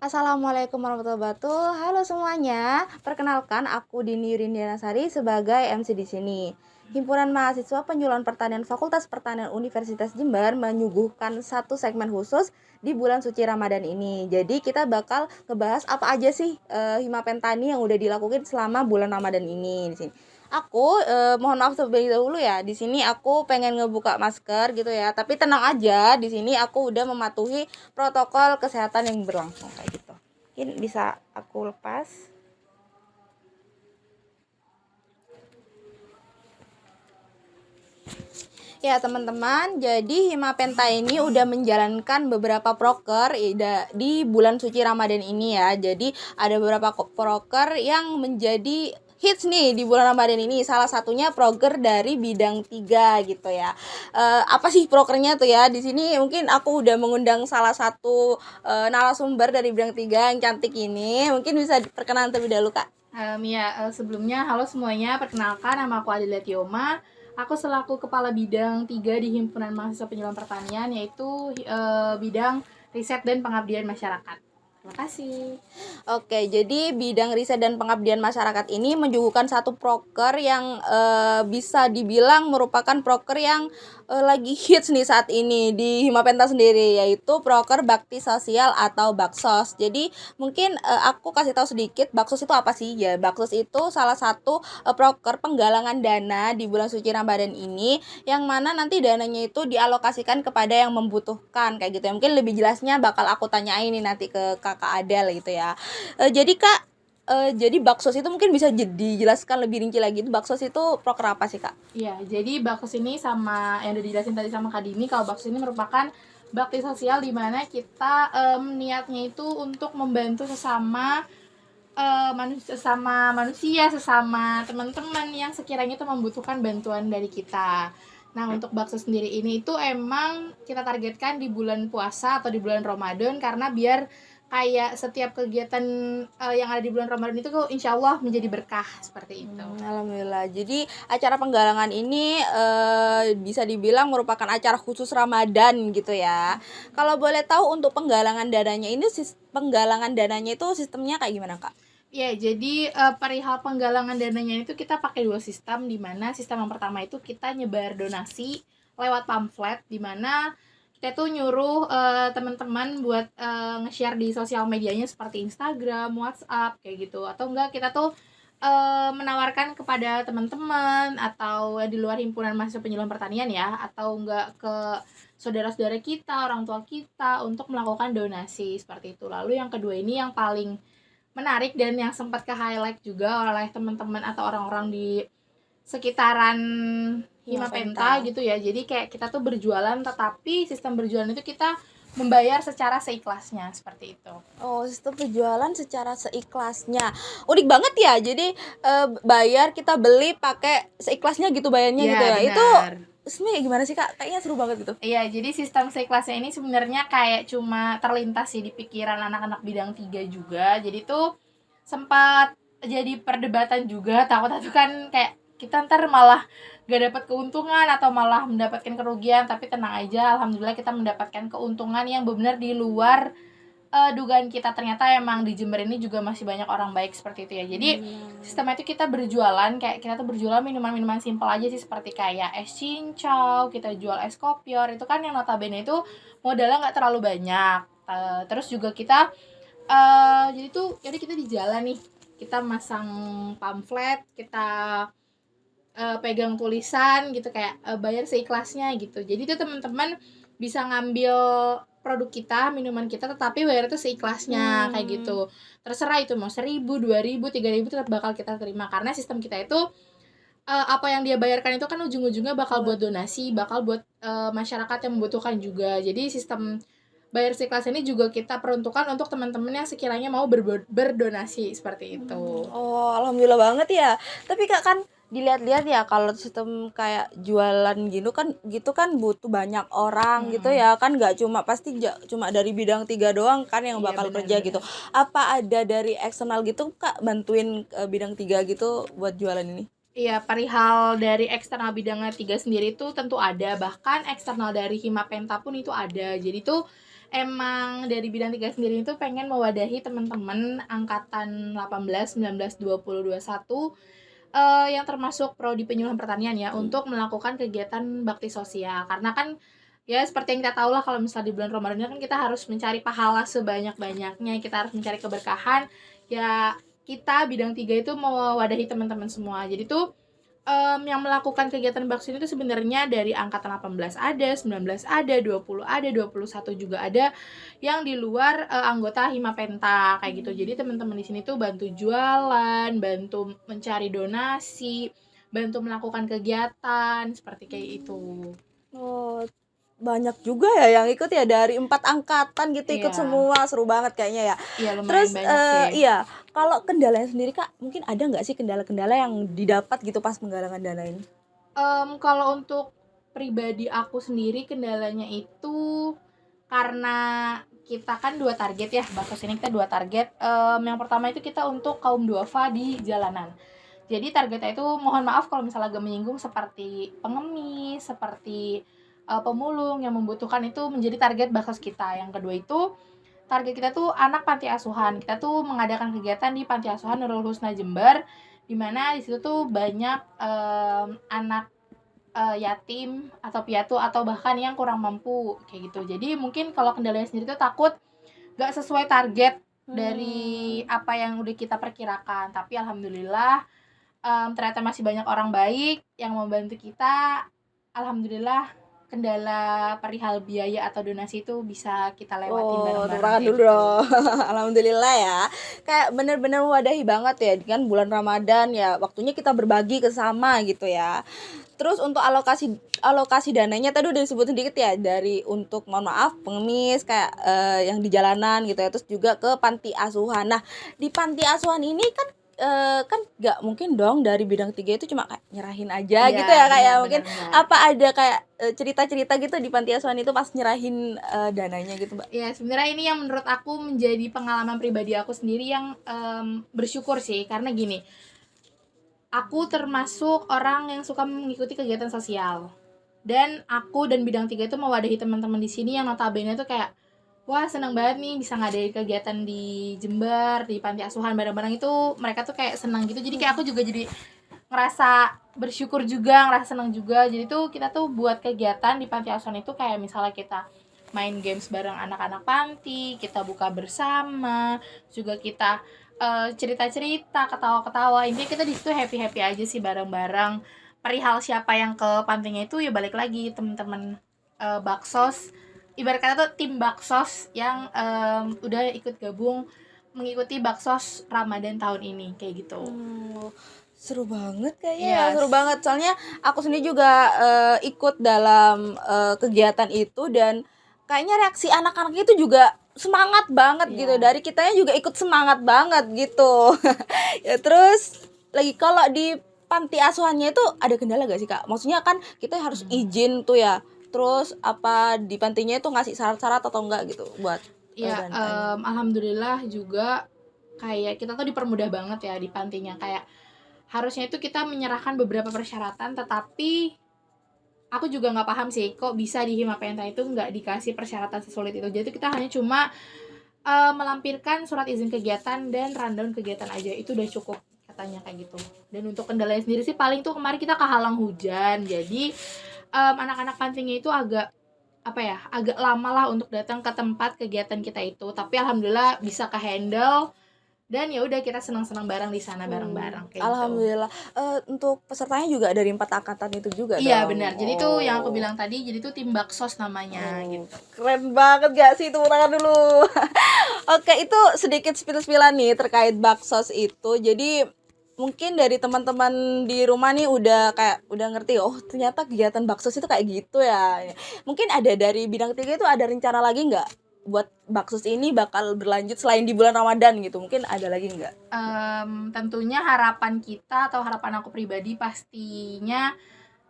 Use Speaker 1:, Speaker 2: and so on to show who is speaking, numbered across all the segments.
Speaker 1: Assalamualaikum warahmatullahi wabarakatuh. Halo semuanya. Perkenalkan aku Dini Yurindianasari sebagai MC di sini. Himpunan Mahasiswa Penyuluhan Pertanian Fakultas Pertanian Universitas Jember menyuguhkan satu segmen khusus di bulan suci Ramadan ini. Jadi kita bakal ngebahas apa aja sih himapentani yang udah dilakukan selama bulan Ramadan ini di sini. Aku mohon maaf terlebih dahulu ya. Di sini aku pengen ngebuka masker gitu ya. Tapi tenang aja, di sini aku udah mematuhi protokol kesehatan yang berlangsung kayak gitu. Mungkin bisa aku lepas. Ya teman-teman, jadi Himapenta ini udah menjalankan beberapa proker di bulan suci Ramadan ini ya. Jadi ada beberapa proker yang menjadi hits nih di bulan Ramadan ini. Salah satunya proker dari bidang 3 gitu ya. Apa sih prokernya tuh ya? Di sini mungkin aku udah mengundang salah satu narasumber dari bidang 3 yang cantik ini. Mungkin bisa perkenalan terlebih dahulu, Kak.
Speaker 2: Sebelumnya halo semuanya, perkenalkan nama aku Adelia Tioma. Aku selaku Kepala Bidang 3 di Himpunan Mahasiswa Penyuluhan Pertanian, yaitu bidang riset dan pengabdian masyarakat. Terima kasih.
Speaker 1: Oke, jadi bidang riset dan pengabdian masyarakat ini menyuguhkan satu proker yang bisa dibilang merupakan proker yang lagi hits nih saat ini di Himapenta sendiri, yaitu proker bakti sosial atau Baksos. Jadi mungkin aku kasih tahu sedikit Baksos itu apa sih ya. Baksos itu salah satu proker penggalangan dana di bulan suci Ramadan ini, yang mana nanti dananya itu dialokasikan kepada yang membutuhkan kayak gitu ya. Mungkin lebih jelasnya bakal aku tanyain nih nanti ke Kakak Adel gitu ya. Jadi Kak, jadi baksos itu mungkin bisa dijelaskan lebih rinci lagi, itu baksos itu proker apa sih Kak?
Speaker 2: Iya, jadi baksos ini sama yang udah dijelasin tadi sama Kak Dini, kalau baksos ini merupakan bakti sosial di mana kita niatnya itu untuk membantu sesama manusia, sesama teman-teman yang sekiranya itu membutuhkan bantuan dari kita. Nah, untuk bakso sendiri ini itu emang kita targetkan di bulan puasa atau di bulan Ramadan, karena biar kayak setiap kegiatan yang ada di bulan Ramadan itu insya Allah menjadi berkah seperti itu.
Speaker 1: Alhamdulillah. Jadi acara penggalangan ini bisa dibilang merupakan acara khusus Ramadan gitu ya. Kalau boleh tahu untuk penggalangan dananya ini penggalangan dananya itu sistemnya kayak gimana Kak?
Speaker 2: Ya, jadi perihal penggalangan dananya itu kita pakai 2 sistem, di mana sistem yang pertama itu kita nyebar donasi lewat pamflet, di mana kita tuh nyuruh teman-teman buat nge-share di sosial medianya seperti Instagram, WhatsApp kayak gitu, atau enggak kita tuh menawarkan kepada teman-teman atau di luar himpunan mahasiswa penyuluhan pertanian ya, atau enggak ke saudara-saudara kita, orang tua kita untuk melakukan donasi seperti itu. Lalu yang kedua ini yang paling menarik dan yang sempat ke-highlight juga oleh teman-teman atau orang-orang di sekitaran Himapenta gitu ya. Jadi kayak kita tuh berjualan, tetapi sistem berjualan itu kita membayar secara seikhlasnya seperti itu.
Speaker 1: Oh, sistem penjualan secara seikhlasnya. Unik banget ya. Jadi bayar kita beli pakai seikhlasnya gitu bayarnya
Speaker 2: Ya,
Speaker 1: gitu ya.
Speaker 2: benar.
Speaker 1: Itu sebenarnya gimana sih Kak? Kayaknya seru banget gitu.
Speaker 2: Iya, jadi sistem seikhlasnya ini sebenarnya kayak cuma terlintas sih di pikiran anak-anak bidang 3 juga. Jadi tuh sempat jadi perdebatan juga, takutnya tuh kan kayak kita ntar malah gak dapat keuntungan atau malah mendapatkan kerugian. Tapi tenang aja, alhamdulillah kita mendapatkan keuntungan yang benar di luar dugaan kita. Ternyata emang di Jember ini juga masih banyak orang baik seperti itu ya. Jadi sistemnya itu kita berjualan, kayak kita tuh berjualan minuman-minuman simpel aja sih, seperti kayak es cincau, kita jual es kopior, itu kan yang notabene itu modalnya nggak terlalu banyak. Terus juga kita jadi kita di jalan nih, kita masang pamflet, kita pegang tulisan gitu kayak bayar seikhlasnya gitu. Jadi tuh teman-teman bisa ngambil produk kita, minuman kita, tetapi bayar itu seikhlasnya kayak gitu. Terserah itu mau 1.000, 2.000, 3.000 tetap bakal kita terima, karena sistem kita itu apa yang dia bayarkan itu kan ujung-ujungnya bakal buat donasi, bakal buat masyarakat yang membutuhkan juga. Jadi sistem bayar seikhlas ini juga kita peruntukkan untuk teman-teman yang sekiranya mau berdonasi seperti itu.
Speaker 1: Oh, alhamdulillah banget ya. Tapi Kak kan dilihat-lihat ya kalau sistem kayak jualan gitu kan butuh banyak orang gitu ya kan, nggak cuma pasti cuma dari bidang 3 doang kan yang
Speaker 2: Iya,
Speaker 1: bakal
Speaker 2: benar,
Speaker 1: kerja
Speaker 2: benar.
Speaker 1: gitu. Apa ada dari eksternal gitu Kak bantuin bidang 3 gitu buat jualan ini?
Speaker 2: Iya, perihal dari eksternal bidangnya 3 sendiri itu tentu ada, bahkan eksternal dari Himapenta pun itu ada. Jadi tuh emang dari bidang 3 sendiri itu pengen mewadahi teman-teman angkatan 18, 19, 20, 21 yang termasuk prodi penyuluhan pertanian ya untuk melakukan kegiatan bakti sosial. Karena kan ya seperti yang kita tahu lah kalau misalnya di bulan Ramadan kan kita harus mencari pahala sebanyak-banyaknya, kita harus mencari keberkahan. Ya kita bidang 3 itu mewadahi teman-teman semua. Jadi tuh yang melakukan kegiatan bakti itu sebenarnya dari angkatan 18 ada, 19 ada, 20 ada, 21 juga ada yang di luar anggota Himapenta kayak gitu. Jadi teman-teman di sini tuh bantu jualan, bantu mencari donasi, bantu melakukan kegiatan seperti kayak itu.
Speaker 1: Oh, banyak juga ya yang ikut ya, dari 4 angkatan gitu ikut
Speaker 2: Iya.
Speaker 1: semua, seru banget kayaknya ya.
Speaker 2: Iya lumayan
Speaker 1: Terus
Speaker 2: banyak sih.
Speaker 1: iya, kalau kendalanya sendiri Kak, mungkin ada nggak sih kendala-kendala yang didapat gitu pas penggalangan dana ini?
Speaker 2: Kalau untuk pribadi aku sendiri kendalanya itu karena kita kan 2 target ya, baksos ini kita 2 target. Yang pertama itu kita untuk kaum duafa di jalanan. Jadi targetnya itu mohon maaf kalau misalnya agak menyinggung seperti pengemis, seperti pemulung yang membutuhkan itu menjadi target baksos kita. Yang kedua itu target kita tuh anak panti asuhan. Kita tuh mengadakan kegiatan di Panti Asuhan Nurul Husna Jember, di mana di situ tuh banyak anak yatim atau piatu atau bahkan yang kurang mampu kayak gitu. Jadi mungkin kalau kendalanya sendiri tuh takut gak sesuai target dari apa yang udah kita perkirakan. Tapi alhamdulillah ternyata masih banyak orang baik yang membantu kita. Alhamdulillah kendala perihal biaya atau donasi itu bisa kita lewatin bareng-bareng
Speaker 1: Tepuk tangan
Speaker 2: kayak
Speaker 1: dulu
Speaker 2: gitu.
Speaker 1: dong. Alhamdulillah ya. Kayak bener-bener mewadahi banget ya dengan bulan Ramadan ya. Waktunya kita berbagi ke sama gitu ya. Terus untuk alokasi alokasi dananya tadi udah disebutin dikit ya, dari untuk mohon maaf pengemis kayak yang di jalanan gitu ya, terus juga ke panti asuhan. Nah, di panti asuhan ini kan kan nggak mungkin dong dari bidang 3 itu cuma kayak nyerahin aja
Speaker 2: Iya,
Speaker 1: gitu ya, kayak mungkin
Speaker 2: benar-benar enggak.
Speaker 1: apa ada kayak cerita-cerita gitu di panti asuhan itu pas nyerahin dananya gitu, Mbak?
Speaker 2: Ya sebenarnya ini yang menurut aku menjadi pengalaman pribadi aku sendiri yang bersyukur sih, karena gini, aku termasuk orang yang suka mengikuti kegiatan sosial. Dan aku dan bidang 3 itu mewadahi teman-teman di sini yang notabene tuh kayak wah seneng banget nih bisa ngadain kegiatan di Jember, di panti asuhan bareng-bareng itu mereka tuh kayak senang gitu. Jadi kayak aku juga jadi ngerasa bersyukur juga, ngerasa senang juga. Jadi tuh kita tuh buat kegiatan di panti asuhan itu kayak misalnya kita main games bareng anak-anak panti, kita buka bersama, juga kita cerita-cerita, ketawa-ketawa. Intinya kita di situ happy-happy aja sih bareng-bareng. Perihal siapa yang ke pantinya itu ya balik lagi teman-teman baksos. Ibarat kata tuh tim baksos yang udah ikut gabung mengikuti baksos Ramadan tahun ini kayak gitu.
Speaker 1: Seru banget kayaknya ya,
Speaker 2: Yes.
Speaker 1: seru banget. Soalnya aku sendiri juga ikut dalam kegiatan itu, dan kayaknya reaksi anak-anak itu juga semangat banget gitu.
Speaker 2: Iya.
Speaker 1: Dari kitanya juga ikut semangat banget gitu. Ya terus lagi kalau di panti asuhannya itu ada kendala gak sih, Kak? Maksudnya kan kita harus izin tuh ya. Terus apa di pantinya itu ngasih syarat-syarat atau enggak gitu buat
Speaker 2: Ya,
Speaker 1: dananya?
Speaker 2: alhamdulillah juga kayak kita tuh dipermudah banget ya di pantinya. Kayak harusnya itu kita menyerahkan beberapa persyaratan, tetapi aku juga nggak paham sih kok bisa di Himapenta itu nggak dikasih persyaratan sesulit itu. Jadi kita hanya cuma melampirkan surat izin kegiatan dan rundown kegiatan aja, itu udah cukup katanya kayak gitu. Dan untuk kendalanya sendiri sih paling tuh kemarin kita kehalang hujan, jadi anak-anak pantinya itu agak apa ya, agak lama lah untuk datang ke tempat kegiatan kita itu, tapi alhamdulillah bisa ke handle dan ya udah kita senang-senang bareng di sana bareng-bareng kayak gitu.
Speaker 1: Alhamdulillah. Untuk pesertanya juga dari 4 angkatan itu juga
Speaker 2: Iya
Speaker 1: dong?
Speaker 2: benar, jadi tuh yang aku bilang tadi, jadi tuh tim baksos namanya gitu.
Speaker 1: Keren banget gak sih? Tepuk tangan dulu. Oke, itu sedikit spill-spillan nih terkait baksos itu. Jadi mungkin dari teman-teman di rumah nih udah ngerti, oh ternyata kegiatan baksos itu kayak gitu ya. Mungkin ada dari bidang 3 itu ada rencana lagi nggak buat baksos ini bakal berlanjut selain di bulan Ramadan gitu? Mungkin ada lagi nggak?
Speaker 2: Tentunya harapan kita atau harapan aku pribadi pastinya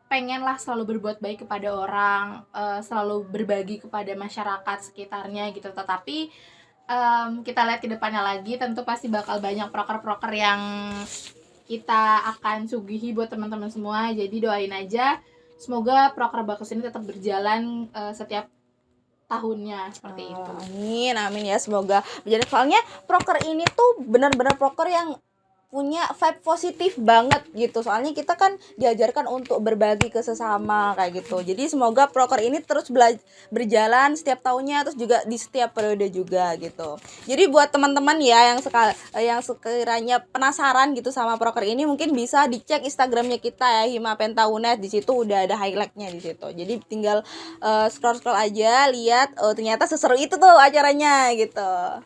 Speaker 2: pengen lah selalu berbuat baik kepada orang, selalu berbagi kepada masyarakat sekitarnya gitu. Tetapi kita lihat ke depannya lagi, tentu pasti bakal banyak proker-proker yang kita akan suguhi buat teman-teman semua. Jadi doain aja semoga proker baksos ini tetap berjalan setiap tahunnya seperti itu.
Speaker 1: Amin, amin ya, semoga menjadi. Soalnya proker ini tuh benar-benar proker yang punya vibe positif banget gitu. Soalnya kita kan diajarkan untuk berbagi ke sesama kayak gitu. Jadi semoga proker ini terus berjalan setiap tahunnya, terus juga di setiap periode juga gitu. Jadi buat teman-teman ya yang sekiranya penasaran gitu sama proker ini, mungkin bisa dicek Instagramnya kita ya, Himapenta UNED. Di situ udah ada highlightnya di situ. Jadi tinggal scroll aja, lihat ternyata seseru itu tuh acaranya gitu.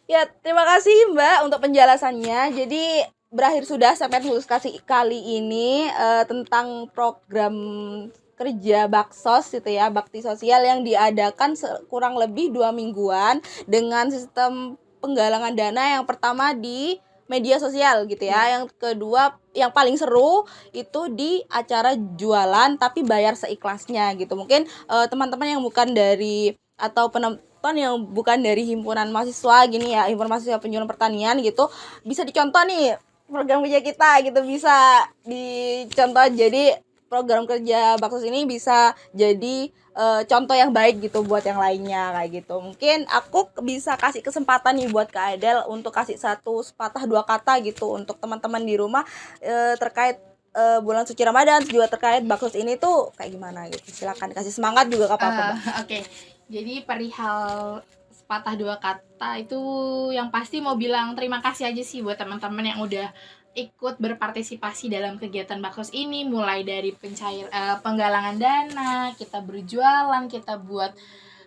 Speaker 1: Ya, terima kasih Mbak untuk penjelasannya. Jadi berakhir sudah segmen khusus kali ini tentang program kerja Baksos gitu ya, bakti sosial yang diadakan kurang lebih 2 mingguan dengan sistem penggalangan dana. Yang pertama di media sosial gitu ya, yang kedua yang paling seru itu di acara jualan tapi bayar seikhlasnya gitu. Mungkin teman-teman yang bukan dari atau penonton yang bukan dari himpunan mahasiswa gini ya, himpunan mahasiswa penjualan pertanian gitu, bisa dicontoh nih program kerja kita gitu, bisa dicontoh. Jadi program kerja Baksos ini bisa jadi contoh yang baik gitu buat yang lainnya kayak gitu. Mungkin aku bisa kasih kesempatan nih buat Kak Adel untuk kasih satu sepatah dua kata gitu untuk teman-teman di rumah terkait bulan suci Ramadan, juga terkait Baksos ini tuh kayak gimana gitu. Silakan kasih semangat juga gak apa-apa, Mbak.
Speaker 2: Oke. Jadi perihal sepatah dua kata itu yang pasti mau bilang terima kasih aja sih buat teman-teman yang udah ikut berpartisipasi dalam kegiatan Baksos ini, mulai dari penggalangan dana, kita berjualan, kita buat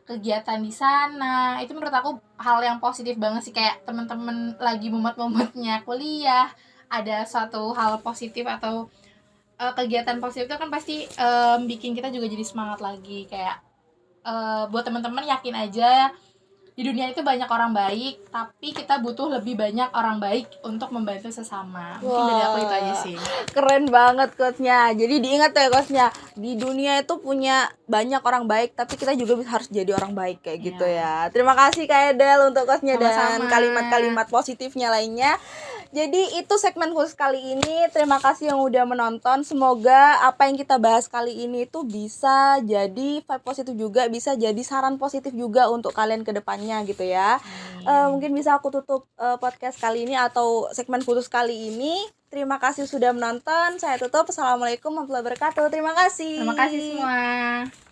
Speaker 2: kegiatan di sana. Itu menurut aku hal yang positif banget sih, kayak teman-teman lagi mumet-mumetnya kuliah, ada suatu hal positif atau kegiatan positif itu kan pasti bikin kita juga jadi semangat lagi. Kayak buat teman-teman yakin aja di dunia itu banyak orang baik, tapi kita butuh lebih banyak orang baik untuk membantu sesama. Mungkin dari aku itu aja sih.
Speaker 1: Keren banget quotes-nya. Jadi diingat ya quotes-nya. Di dunia itu punya banyak orang baik, tapi kita juga harus jadi orang baik kayak gitu ya. Terima kasih Kak Edel untuk quotes-nya dan kalimat-kalimat positifnya lainnya. Jadi itu segmen khusus kali ini. Terima kasih yang udah menonton. Semoga apa yang kita bahas kali ini tuh bisa jadi vibe positif juga, bisa jadi saran positif juga untuk kalian ke depannya gitu ya. Mungkin bisa aku tutup podcast kali ini atau segmen khusus kali ini. Terima kasih sudah menonton. Saya tutup. Assalamualaikum warahmatullahi wabarakatuh. Terima kasih.
Speaker 2: Terima kasih semua.